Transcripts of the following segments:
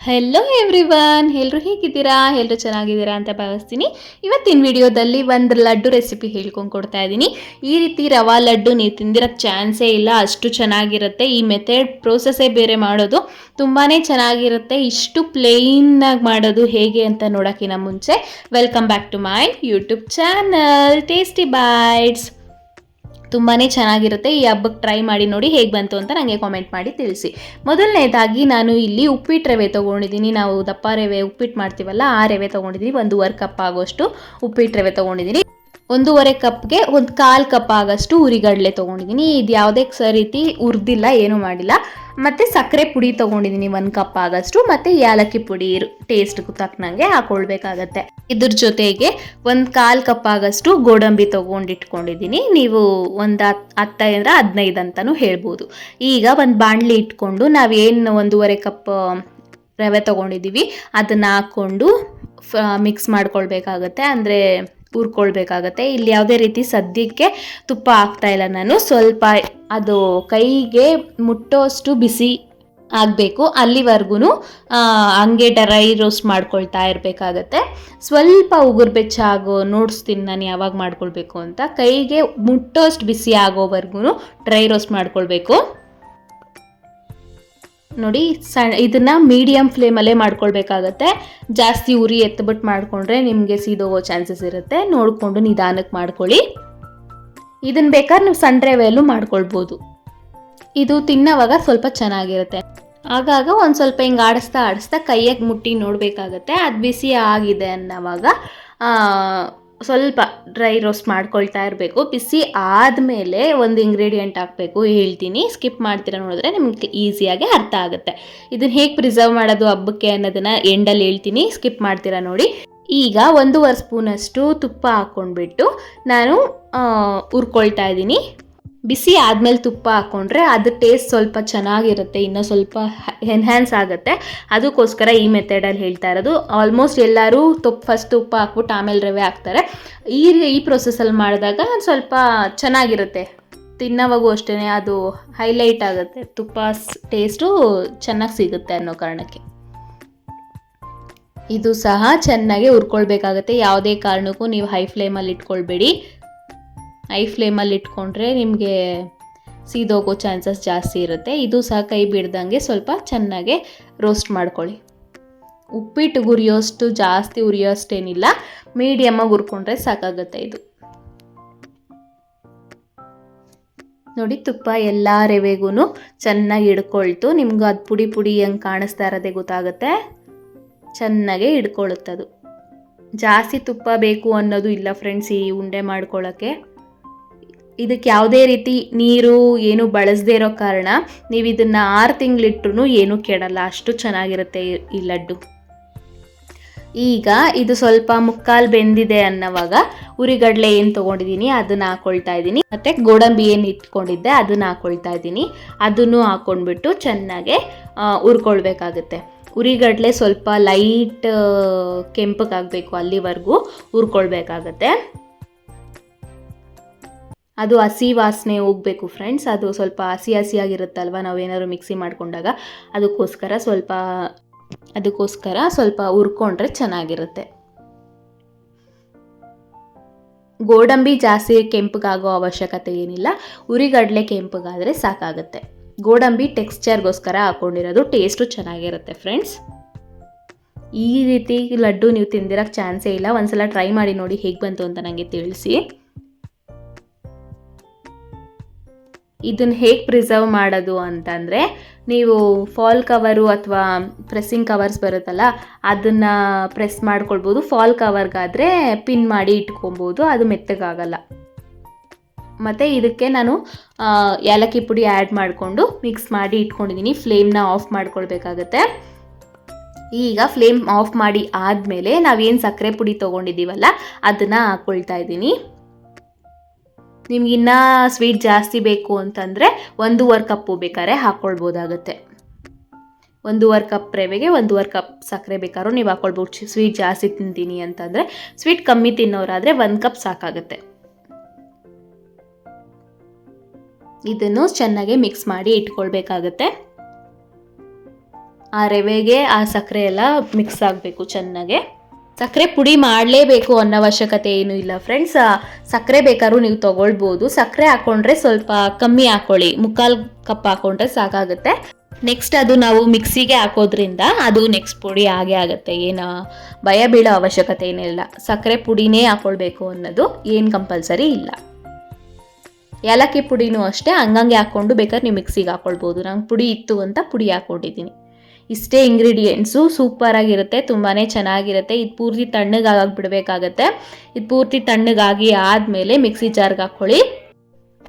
Hello everyone, ಎಲ್ಲರೂ ಹೇಗಿದ್ದೀರಾ? ಎಲ್ಲರೂ ಚೆನ್ನಾಗಿದ್ದೀರಾ ಅಂತ ಭಾವಿಸ್ತೀನಿ. ಇವತ್ತಿನ ವಿಡಿಯೋದಲ್ಲಿ ಒಂದು ಲಡ್ಡು ರೆಸಿಪಿ ಹೇಳ್ಕೊಂಡು ಕೊಡ್ತಾ ಇದ್ದೀನಿ. ಈ ರೀತಿ ರವಾ ಲಡ್ಡು ನೀವು ತಿಂದಿರೋಕ್ಕೆ ಚಾನ್ಸೇ ಇಲ್ಲ, ಅಷ್ಟು ಚೆನ್ನಾಗಿರುತ್ತೆ. ಈ ಮೆಥಡ್ ಪ್ರೋಸೆಸ್ಸೇ ಬೇರೆ ಮಾಡೋದು, ತುಂಬಾ ಚೆನ್ನಾಗಿರುತ್ತೆ. ಇಷ್ಟು ಪ್ಲೇನಾಗಿ ಮಾಡೋದು ಹೇಗೆ ಅಂತ ನೋಡೋಕ್ಕಿಂತ ಮುಂಚೆ welcome back to my YouTube channel tasty bites. ತುಂಬಾ ಚೆನ್ನಾಗಿರುತ್ತೆ. ಈ ಹಬ್ಬಕ್ಕೆ ಟ್ರೈ ಮಾಡಿ ನೋಡಿ, ಹೇಗೆ ಬಂತು ಅಂತ ನನಗೆ ಕಾಮೆಂಟ್ ಮಾಡಿ ತಿಳಿಸಿ. ಮೊದಲನೇದಾಗಿ ನಾನು ಇಲ್ಲಿ ಉಪ್ಪಿಟ್ಟು ರವೆ ತೊಗೊಂಡಿದ್ದೀನಿ. ನಾವು ದಪ್ಪ ರವೆ ಉಪ್ಪಿಟ್ಟು ಮಾಡ್ತೀವಲ್ಲ, ಆ ರವೆ ತೊಗೊಂಡಿದ್ದೀನಿ. 1.5 ಕಪ್ ಆಗೋಷ್ಟು ಉಪ್ಪಿಟ್ಟು ರವೆ ತೊಗೊಂಡಿದ್ದೀನಿ. 1.5 ಕಪ್ಗೆ 1/4 ಕಪ್ ಆಗಷ್ಟು ಹುರಿಗಡಲೆ ತೊಗೊಂಡಿದ್ದೀನಿ. ಇದು ಯಾವುದೇ ರೀತಿ ಹುರಿದಿಲ್ಲ, ಏನೂ ಮಾಡಿಲ್ಲ. ಮತ್ತು ಸಕ್ಕರೆ ಪುಡಿ ತೊಗೊಂಡಿದ್ದೀನಿ 1 ಕಪ್ ಆಗಷ್ಟು, ಮತ್ತು ಏಲಕ್ಕಿ ಪುಡಿ ಟೇಸ್ಟ್ಗೆ ತಕ್ಕನಂಗೆ ಹಾಕ್ಕೊಳ್ಬೇಕಾಗತ್ತೆ. ಇದ್ರ ಜೊತೆಗೆ 1/4 ಕಪ್ ಆಗಷ್ಟು ಗೋಡಂಬಿ ತೊಗೊಂಡಿಟ್ಕೊಂಡಿದ್ದೀನಿ. ನೀವು ಒಂದು 10 15 ಅಂತಲೂ ಹೇಳ್ಬೋದು. ಈಗ ಒಂದು ಬಾಣಲಿ ಇಟ್ಕೊಂಡು ನಾವೇನು 1.5 ಕಪ್ ರವೆ ತೊಗೊಂಡಿದ್ದೀವಿ ಅದನ್ನು ಹಾಕ್ಕೊಂಡು ಮಿಕ್ಸ್ ಮಾಡ್ಕೊಳ್ಬೇಕಾಗತ್ತೆ, ಅಂದರೆ ಹುರ್ಕೊಳ್ಬೇಕಾಗತ್ತೆ. ಇಲ್ಲಿ ಯಾವುದೇ ರೀತಿ ಸದ್ಯಕ್ಕೆ ತುಪ್ಪ ಹಾಕ್ತಾಯಿಲ್ಲ ನಾನು. ಸ್ವಲ್ಪ ಅದು ಕೈಗೆ ಮುಟ್ಟೋಷ್ಟು ಬಿಸಿ ಆಗಬೇಕು, ಅಲ್ಲಿವರೆಗೂ ಹಂಗೆ ಡ್ರೈ ರೋಸ್ಟ್ ಮಾಡ್ಕೊಳ್ತಾ ಇರಬೇಕಾಗತ್ತೆ. ಸ್ವಲ್ಪ ಉಗುರು ಬೆಚ್ಚಾಗೋ ನೋಡಿಸ್ತೀನಿ ನಾನು ಯಾವಾಗ ಮಾಡ್ಕೊಳ್ಬೇಕು ಅಂತ. ಕೈಗೆ ಮುಟ್ಟೋಷ್ಟು ಬಿಸಿ ಆಗೋವರೆಗೂ ಡ್ರೈ ರೋಸ್ಟ್ ಮಾಡ್ಕೊಳ್ಬೇಕು. ನೋಡಿ, ಇದನ್ನು ಮೀಡಿಯಮ್ ಫ್ಲೇಮಲ್ಲೇ ಮಾಡ್ಕೊಳ್ಬೇಕಾಗತ್ತೆ. ಜಾಸ್ತಿ ಉರಿ ಎತ್ಬಿಟ್ಟು ಮಾಡಿಕೊಂಡ್ರೆ ನಿಮಗೆ ಸೀದೋಗೋ ಚಾನ್ಸಸ್ ಇರುತ್ತೆ. ನೋಡಿಕೊಂಡು ನಿಧಾನಕ್ಕೆ ಮಾಡ್ಕೊಳ್ಳಿ. ಇದನ್ನು ಬೇಕಾದ್ರೆ ನೀವು ಸಣ್ಣ ರವೆಯಲ್ಲೂ ಮಾಡ್ಕೊಳ್ಬೋದು. ಇದು ತಿನ್ನೋವಾಗ ಸ್ವಲ್ಪ ಚೆನ್ನಾಗಿರುತ್ತೆ. ಆಗಾಗ ಒಂದು ಸ್ವಲ್ಪ ಹಿಂಗೆ ಆಡಿಸ್ತಾ ಕೈಯಾಗೆ ಮುಟ್ಟಿ ನೋಡಬೇಕಾಗತ್ತೆ. ಅದು ಬಿಸಿ ಆಗಿದೆ ಅನ್ನೋವಾಗ ಸ್ವಲ್ಪ ಡ್ರೈ ರೋಸ್ಟ್ ಮಾಡ್ಕೊಳ್ತಾ ಇರಬೇಕು. ಬಿಸಿ ಆದಮೇಲೆ ಒಂದು ಇಂಗ್ರೀಡಿಯೆಂಟ್ ಹಾಕಬೇಕು, ಹೇಳ್ತೀನಿ. ಸ್ಕಿಪ್ ಮಾಡ್ತೀರಾ ನೋಡಿದ್ರೆ ನಿಮಗೆ ಈಸಿಯಾಗಿ ಅರ್ಥ ಆಗುತ್ತೆ. ಇದನ್ನು ಹೇಗೆ ಪ್ರಿಸರ್ವ್ ಮಾಡೋದು ಹಬ್ಬಕ್ಕೆ ಅನ್ನೋದನ್ನು ಎಂಡಲ್ಲಿ ಹೇಳ್ತೀನಿ, ಸ್ಕಿಪ್ ಮಾಡ್ತೀರಾ ನೋಡಿ. ಈಗ 1.5 ಸ್ಪೂನಷ್ಟು ತುಪ್ಪ ಹಾಕ್ಕೊಂಡ್ಬಿಟ್ಟು ನಾನು ಹುರ್ಕೊಳ್ತಾ ಇದ್ದೀನಿ. ಬಿಸಿ ಆದಮೇಲೆ ತುಪ್ಪ ಹಾಕ್ಕೊಂಡ್ರೆ ಅದು ಟೇಸ್ಟ್ ಸ್ವಲ್ಪ ಚೆನ್ನಾಗಿರುತ್ತೆ, ಇನ್ನೂ ಸ್ವಲ್ಪ ಎನ್ಹ್ಯಾನ್ಸ್ ಆಗುತ್ತೆ. ಅದಕ್ಕೋಸ್ಕರ ಈ ಮೆಥಡಲ್ಲಿ ಹೇಳ್ತಾ ಇರೋದು. ಆಲ್ಮೋಸ್ಟ್ ಎಲ್ಲರೂ ಫಸ್ಟ್ ತುಪ್ಪ ಹಾಕ್ಬಿಟ್ಟು ಆಮೇಲೆ ರವೆ ಹಾಕ್ತಾರೆ. ಈ ಪ್ರೊಸೆಸಲ್ಲಿ ಮಾಡಿದಾಗ ಸ್ವಲ್ಪ ಚೆನ್ನಾಗಿರುತ್ತೆ, ತಿನ್ನೋವಾಗೂ ಅಷ್ಟೇ ಅದು ಹೈಲೈಟ್ ಆಗುತ್ತೆ. ತುಪ್ಪ ಟೇಸ್ಟು ಚೆನ್ನಾಗಿ ಸಿಗುತ್ತೆ ಅನ್ನೋ ಕಾರಣಕ್ಕೆ ಇದು ಸಹ ಚೆನ್ನಾಗಿ ಹುರ್ಕೊಳ್ಬೇಕಾಗತ್ತೆ. ಯಾವುದೇ ಕಾರಣಕ್ಕೂ ನೀವು ಹೈ ಫ್ಲೇಮಲ್ಲಿ ಇಟ್ಕೊಳ್ಬೇಡಿ. ಹೈ ಫ್ಲೇಮಲ್ಲಿ ಇಟ್ಕೊಂಡ್ರೆ ನಿಮಗೆ ಸೀದೋಗೋ ಚಾನ್ಸಸ್ ಜಾಸ್ತಿ ಇರುತ್ತೆ. ಇದು ಸಹ ಕೈ ಬಿಡ್ದಂಗೆ ಸ್ವಲ್ಪ ಚೆನ್ನಾಗೆ ರೋಸ್ಟ್ ಮಾಡ್ಕೊಳ್ಳಿ. ಉಪ್ಪಿಟ್ಟು ಹುರಿಯೋಷ್ಟು ಜಾಸ್ತಿ ಹುರಿಯೋಷ್ಟೇನಿಲ್ಲ, ಮೀಡಿಯಮ್ಮಾಗಿ ಹುರ್ಕೊಂಡ್ರೆ ಸಾಕಾಗುತ್ತೆ. ಇದು ನೋಡಿ, ತುಪ್ಪ ಎಲ್ಲ ರವೆಗೂ ಚೆನ್ನಾಗಿ ಹಿಡ್ಕೊಳ್ತು. ನಿಮ್ಗೆ ಅದು ಪುಡಿ ಪುಡಿ ಹಂಗೆ ಕಾಣಿಸ್ತಾ ಇರೋದೇ ಗೊತ್ತಾಗುತ್ತೆ. ಚೆನ್ನಾಗೇ ಹಿಡ್ಕೊಳ್ಳುತ್ತದು. ಜಾಸ್ತಿ ತುಪ್ಪ ಬೇಕು ಅನ್ನೋದು ಇಲ್ಲ ಫ್ರೆಂಡ್ಸ್ ಈ ಉಂಡೆ ಮಾಡ್ಕೊಳ್ಳೋಕ್ಕೆ. ಇದಕ್ಕೆ ಯಾವುದೇ ರೀತಿ ನೀರು ಏನು ಬಳಸದೇ ಇರೋ ಕಾರಣ ನೀವು ಇದನ್ನು 6 ತಿಂಗಳಿಟ್ರೂ ಏನೂ ಕೆಡಲ್ಲ, ಅಷ್ಟು ಚೆನ್ನಾಗಿರುತ್ತೆ ಈ ಲಡ್ಡು. ಈಗ ಇದು ಸ್ವಲ್ಪ ಮುಕ್ಕಾಲು ಬೆಂದಿದೆ ಅನ್ನೋವಾಗ ಹುರಿಗಡಲೆ ಏನು ತೊಗೊಂಡಿದ್ದೀನಿ ಅದನ್ನು ಹಾಕ್ಕೊಳ್ತಾ ಇದ್ದೀನಿ. ಮತ್ತು ಗೋಡಂಬಿ ಏನು ಇಟ್ಕೊಂಡಿದ್ದೆ ಅದನ್ನು ಹಾಕ್ಕೊಳ್ತಾ ಇದ್ದೀನಿ. ಅದನ್ನು ಹಾಕ್ಕೊಂಡ್ಬಿಟ್ಟು ಚೆನ್ನಾಗೆ ಹುರ್ಕೊಳ್ಬೇಕಾಗುತ್ತೆ. ಹುರಿಗಡಲೆ ಸ್ವಲ್ಪ ಲೈಟ್ ಕೆಂಪಗಾಗಬೇಕು, ಅಲ್ಲಿವರೆಗೂ ಹುರ್ಕೊಳ್ಬೇಕಾಗತ್ತೆ. ಅದು ಹಸಿ ವಾಸನೆ ಹೋಗಬೇಕು ಫ್ರೆಂಡ್ಸ್. ಅದು ಸ್ವಲ್ಪ ಹಸಿಯಾಗಿರುತ್ತಲ್ವ ನಾವೇನಾದ್ರು ಮಿಕ್ಸಿ ಮಾಡಿಕೊಂಡಾಗ, ಅದಕ್ಕೋಸ್ಕರ ಸ್ವಲ್ಪ ಹುರ್ಕೊಂಡ್ರೆ ಚೆನ್ನಾಗಿರುತ್ತೆ. ಗೋಡಂಬಿ ಜಾಸ್ತಿ ಕೆಂಪಗಾಗೋ ಅವಶ್ಯಕತೆ ಏನಿಲ್ಲ, ಹುರಿಗಡಲೆ ಕೆಂಪಗಾದರೆ ಸಾಕಾಗುತ್ತೆ. ಗೋಡಂಬಿ ಟೆಕ್ಸ್ಚರ್ಗೋಸ್ಕರ ಹಾಕ್ಕೊಂಡಿರೋದು, ಟೇಸ್ಟು ಚೆನ್ನಾಗಿರುತ್ತೆ ಫ್ರೆಂಡ್ಸ್. ಈ ರೀತಿ ಲಡ್ಡು ನೀವು ತಿಂದಿರೋಕ್ಕೆ ಚಾನ್ಸೇ ಇಲ್ಲ. ಒಂದ್ಸಲ ಟ್ರೈ ಮಾಡಿ ನೋಡಿ ಹೇಗೆ ಬಂತು ಅಂತ ನನಗೆ ತಿಳಿಸಿ. ಇದನ್ನು ಹೇಗೆ ಪ್ರಿಸರ್ವ್ ಮಾಡೋದು ಅಂತಂದರೆ, ನೀವು ಫಾಲ್ ಕವರು ಅಥವಾ ಪ್ರೆಸ್ಸಿಂಗ್ ಕವರ್ಸ್ ಬರುತ್ತಲ್ಲ ಅದನ್ನು ಪ್ರೆಸ್ ಮಾಡ್ಕೊಳ್ಬೋದು. ಫಾಲ್ ಕವರ್ಗಾದರೆ ಪಿನ್ ಮಾಡಿ ಇಟ್ಕೊಬೋದು, ಅದು ಮೆತ್ತಗಾಗಲ್ಲ. ಮತ್ತು ಇದಕ್ಕೆ ನಾನು ಏಲಕ್ಕಿ ಪುಡಿ ಆ್ಯಡ್ ಮಾಡಿಕೊಂಡು ಮಿಕ್ಸ್ ಮಾಡಿ ಇಟ್ಕೊಂಡಿದ್ದೀನಿ. ಫ್ಲೇಮ್ನ ಆಫ್ ಮಾಡ್ಕೊಳ್ಬೇಕಾಗತ್ತೆ. ಈಗ ಫ್ಲೇಮ್ ಆಫ್ ಮಾಡಿ ಆದಮೇಲೆ ನಾವೇನು ಸಕ್ಕರೆ ಪುಡಿ ತೊಗೊಂಡಿದ್ದೀವಲ್ಲ ಅದನ್ನು ಹಾಕ್ಕೊಳ್ತಾ ಇದ್ದೀನಿ. ನಿಮ್ಗಿನ್ನ ಸ್ವೀಟ್ ಜಾಸ್ತಿ ಬೇಕು ಅಂತಂದರೆ 1.5 ಕಪ್ಪು ಬೇಕಾದ್ರೆ ಹಾಕ್ಕೊಳ್ಬೋದಾಗುತ್ತೆ. 1.5 ಕಪ್ ರವೆಗೆ 1.5 ಕಪ್ ಸಕ್ಕರೆ ಬೇಕಾದ್ರೂ ನೀವು ಹಾಕ್ಕೊಳ್ಬೋದು. ಸ್ವೀಟ್ ಜಾಸ್ತಿ ತಿಂತೀನಿ ಅಂತಂದರೆ, ಸ್ವೀಟ್ ಕಮ್ಮಿ ತಿನ್ನೋರಾದರೆ 1 ಕಪ್ ಸಾಕಾಗುತ್ತೆ. ಇದನ್ನು ಚೆನ್ನಾಗಿ ಮಿಕ್ಸ್ ಮಾಡಿ ಇಟ್ಕೊಳ್ಬೇಕಾಗತ್ತೆ. ಆ ರವೆಗೆ ಆ ಸಕ್ಕರೆ ಎಲ್ಲ ಮಿಕ್ಸ್ ಆಗಬೇಕು ಚೆನ್ನಾಗೆ. ಸಕ್ಕರೆ ಪುಡಿ ಮಾಡಲೇಬೇಕು ಅನ್ನೋ ಅವಶ್ಯಕತೆ ಏನೂ ಇಲ್ಲ ಫ್ರೆಂಡ್ಸ್. ಸಕ್ಕರೆ ಬೇಕಾದ್ರೂ ನೀವು ತೊಗೊಳ್ಬೋದು. ಸಕ್ಕರೆ ಹಾಕ್ಕೊಂಡ್ರೆ ಸ್ವಲ್ಪ ಕಮ್ಮಿ ಹಾಕ್ಕೊಳ್ಳಿ, 3/4 ಕಪ್ ಹಾಕ್ಕೊಂಡ್ರೆ ಸಾಕಾಗುತ್ತೆ. ನೆಕ್ಸ್ಟ್ ಅದು ನಾವು ಮಿಕ್ಸಿಗೆ ಹಾಕೋದ್ರಿಂದ ಅದು ನೆಕ್ಸ್ಟ್ ಪುಡಿ ಆಗೇ ಆಗುತ್ತೆ. ಏನು ಭಯ ಬೀಳೋ ಅವಶ್ಯಕತೆ ಏನಿಲ್ಲ. ಸಕ್ಕರೆ ಪುಡಿನೇ ಹಾಕ್ಕೊಳ್ಬೇಕು ಅನ್ನೋದು ಏನು ಕಂಪಲ್ಸರಿ ಇಲ್ಲ. ಏಲಕ್ಕಿ ಪುಡಿನೂ ಅಷ್ಟೇ ಹಂಗಂಗೆ ಹಾಕ್ಕೊಂಡು ಬೇಕಾದ್ರೆ ನೀವು ಮಿಕ್ಸಿಗೆ ಹಾಕ್ಕೊಳ್ಬೋದು. ನಂಗೆ ಪುಡಿ ಇತ್ತು ಅಂತ ಪುಡಿ ಹಾಕ್ಕೊಂಡಿದ್ದೀನಿ. ಇಷ್ಟೇ ಇಂಗ್ರೀಡಿಯೆಂಟ್ಸು, ಸೂಪರಾಗಿರುತ್ತೆ, ತುಂಬಾ ಚೆನ್ನಾಗಿರುತ್ತೆ. ಇದು ಪೂರ್ತಿ ತಣ್ಣಗಾಗಿ ಬಿಡಬೇಕಾಗತ್ತೆ. ಇದು ಪೂರ್ತಿ ತಣ್ಣಗಾಗಿ ಆದಮೇಲೆ ಮಿಕ್ಸಿ ಜಾರ್ಗೆ ಹಾಕ್ಕೊಳ್ಳಿ.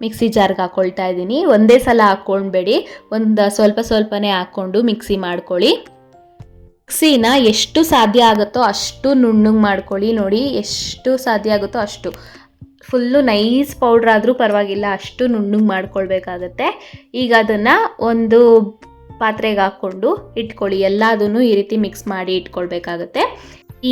ಮಿಕ್ಸಿ ಜಾರ್ಗೆ ಹಾಕ್ಕೊಳ್ತಾ ಇದ್ದೀನಿ. ಒಂದೇ ಸಲ ಹಾಕ್ಕೊಳ್ಬೇಡಿ, ಒಂದು ಸ್ವಲ್ಪನೇ ಹಾಕ್ಕೊಂಡು ಮಿಕ್ಸಿ ಮಾಡ್ಕೊಳ್ಳಿ. ಮಿಕ್ಸಿನ ಎಷ್ಟು ಸಾಧ್ಯ ಆಗುತ್ತೋ ಅಷ್ಟು ನುಣ್ಣಗೆ ಮಾಡ್ಕೊಳ್ಳಿ. ನೋಡಿ, ಎಷ್ಟು ಸಾಧ್ಯ ಆಗುತ್ತೋ ಅಷ್ಟು. ಫುಲ್ಲು ನೈಸ್ ಪೌಡ್ರ್ ಆದರೂ ಪರವಾಗಿಲ್ಲ, ಅಷ್ಟು ನುಣ್ಣಗೆ ಮಾಡ್ಕೊಳ್ಬೇಕಾಗತ್ತೆ. ಈಗ ಅದನ್ನು ಒಂದು ಪಾತ್ರೆಗೆ ಹಾಕ್ಕೊಂಡು ಇಟ್ಕೊಳ್ಳಿ. ಎಲ್ಲದನ್ನು ಈ ರೀತಿ ಮಿಕ್ಸ್ ಮಾಡಿ ಇಟ್ಕೊಳ್ಬೇಕಾಗತ್ತೆ.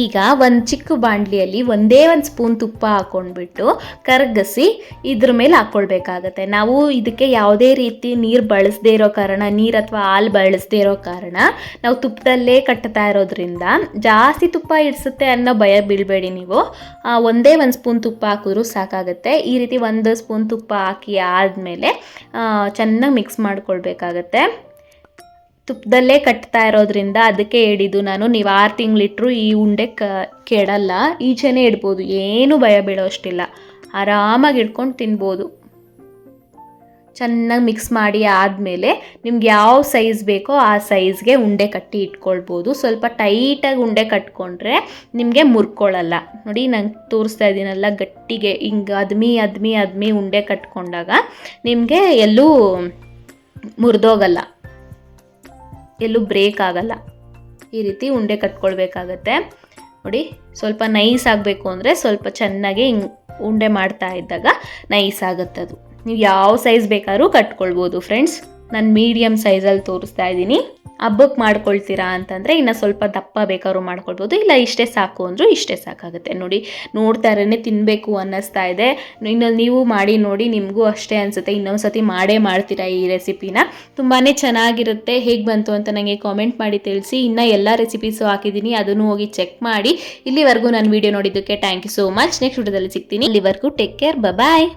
ಈಗ ಒಂದು ಚಿಕ್ಕ ಬಾಣಲಿಯಲ್ಲಿ ಒಂದೇ ಒಂದು ಸ್ಪೂನ್ ತುಪ್ಪ ಹಾಕ್ಕೊಂಡ್ಬಿಟ್ಟು ಕರಗಿಸಿ ಇದ್ರ ಮೇಲೆ ಹಾಕ್ಕೊಳ್ಬೇಕಾಗತ್ತೆ. ನಾವು ಇದಕ್ಕೆ ಯಾವುದೇ ರೀತಿ ನೀರು ಬಳಸದೇ ಇರೋ ಕಾರಣ, ನೀರು ಅಥವಾ ಹಾಲು ಬಳಸದೇ ಇರೋ ಕಾರಣ ನಾವು ತುಪ್ಪದಲ್ಲೇ ಕಟ್ತಾ ಇರೋದ್ರಿಂದ ಜಾಸ್ತಿ ತುಪ್ಪ ಇಡಿಸುತ್ತೆ ಅನ್ನೋ ಭಯ ಬೀಳಬೇಡಿ ನೀವು. ಒಂದೇ ಒಂದು ಸ್ಪೂನ್ ತುಪ್ಪ ಹಾಕಿದ್ರೂ ಸಾಕಾಗುತ್ತೆ. ಈ ರೀತಿ 1 ಸ್ಪೂನ್ ತುಪ್ಪ ಹಾಕಿ ಆದಮೇಲೆ ಚೆನ್ನಾಗಿ ಮಿಕ್ಸ್ ಮಾಡ್ಕೊಳ್ಬೇಕಾಗತ್ತೆ. ತುಪ್ಪದಲ್ಲೇ ಕಟ್ತಾ ಇರೋದ್ರಿಂದ ಅದಕ್ಕೆ ಹೇಳಿದ್ದು ನಾನು, ನೀವು 6 ತಿಂಗಳಿಟ್ರು ಈ ಉಂಡೆ ಕೆಡಲ್ಲ, ಈಚೆನೇ ಇಡ್ಬೋದು, ಏನು ಭಯ ಬೀಳೋ ಅಷ್ಟಿಲ್ಲ, ಆರಾಮಾಗಿ ಇಟ್ಕೊಂಡು ತಿನ್ಬೋದು. ಚೆನ್ನಾಗಿ ಮಿಕ್ಸ್ ಮಾಡಿ ಆದಮೇಲೆ ನಿಮ್ಗೆ ಯಾವ ಸೈಜ್ ಬೇಕೋ ಆ ಸೈಜ್ಗೆ ಉಂಡೆ ಕಟ್ಟಿ ಇಟ್ಕೊಳ್ಬೋದು. ಸ್ವಲ್ಪ ಟೈಟಾಗಿ ಉಂಡೆ ಕಟ್ಕೊಂಡ್ರೆ ನಿಮಗೆ ಮುರ್ಕೊಳ್ಳಲ್ಲ. ನೋಡಿ, ನಂಗೆ ತೋರಿಸ್ತಾ ಇದ್ದೀನಲ್ಲ, ಗಟ್ಟಿಗೆ ಹಿಂಗೆ ಅದ್ಮಿ ಉಂಡೆ ಕಟ್ಕೊಂಡಾಗ ನಿಮಗೆ ಎಲ್ಲೂ ಮುರಿದೋಗಲ್ಲ, ಎಲ್ಲೂ ಬ್ರೇಕ್ ಆಗಲ್ಲ. ಈ ರೀತಿ ಉಂಡೆ ಕಟ್ಕೊಳ್ಬೇಕಾಗತ್ತೆ. ನೋಡಿ, ಸ್ವಲ್ಪ ನೈಸ್ ಆಗಬೇಕು ಅಂದರೆ ಸ್ವಲ್ಪ ಚೆನ್ನಾಗಿ ಹಿಂಗೆ ಉಂಡೆ ಮಾಡ್ತಾ ಇದ್ದಾಗ ನೈಸ್ ಆಗುತ್ತೆ ಅದು. ನೀವು ಯಾವ ಸೈಜ್ ಬೇಕಾದ್ರೂ ಕಟ್ಕೊಳ್ಬೋದು ಫ್ರೆಂಡ್ಸ್. ನಾನು ಮೀಡಿಯಮ್ ಸೈಜಲ್ಲಿ ತೋರಿಸ್ತಾ ಇದ್ದೀನಿ. ಹಬ್ಬಕ್ಕೆ ಮಾಡ್ಕೊಳ್ತೀರಾ ಅಂತಂದರೆ ಇನ್ನು ಸ್ವಲ್ಪ ದಪ್ಪ ಬೇಕಾದ್ರೂ ಮಾಡ್ಕೊಳ್ಬೋದು, ಇಲ್ಲ ಇಷ್ಟೇ ಸಾಕು ಅಂದರೂ ಇಷ್ಟೇ ಸಾಕಾಗುತ್ತೆ. ನೋಡಿ, ನೋಡ್ತಾರೇ ತಿನ್ನಬೇಕು ಅನ್ನಿಸ್ತಾ ಇದೆ. ಇನ್ನು ನೀವು ಮಾಡಿ ನೋಡಿ, ನಿಮಗೂ ಅಷ್ಟೇ ಅನಿಸುತ್ತೆ. ಇನ್ನೊಂದು ಸತಿ ಮಾಡ್ತೀರಾ ಈ ರೆಸಿಪಿನ. ತುಂಬಾ ಚೆನ್ನಾಗಿರುತ್ತೆ. ಹೇಗೆ ಬಂತು ಅಂತ ನನಗೆ ಕಾಮೆಂಟ್ ಮಾಡಿ ತಿಳಿಸಿ. ಇನ್ನು ಎಲ್ಲ ರೆಸಿಪೀಸು ಹಾಕಿದ್ದೀನಿ, ಅದನ್ನು ಹೋಗಿ ಚೆಕ್ ಮಾಡಿ. ಇಲ್ಲಿವರೆಗೂ ನಾನು ವಿಡಿಯೋ ನೋಡಿದ್ದಕ್ಕೆ thank you so much. Next ವಿಡಿಯೋದಲ್ಲಿ ಸಿಗ್ತೀನಿ. ಅಲ್ಲಿವರೆಗೂ ಟೇಕ್ ಕೇರ್, ಬಾಯ್.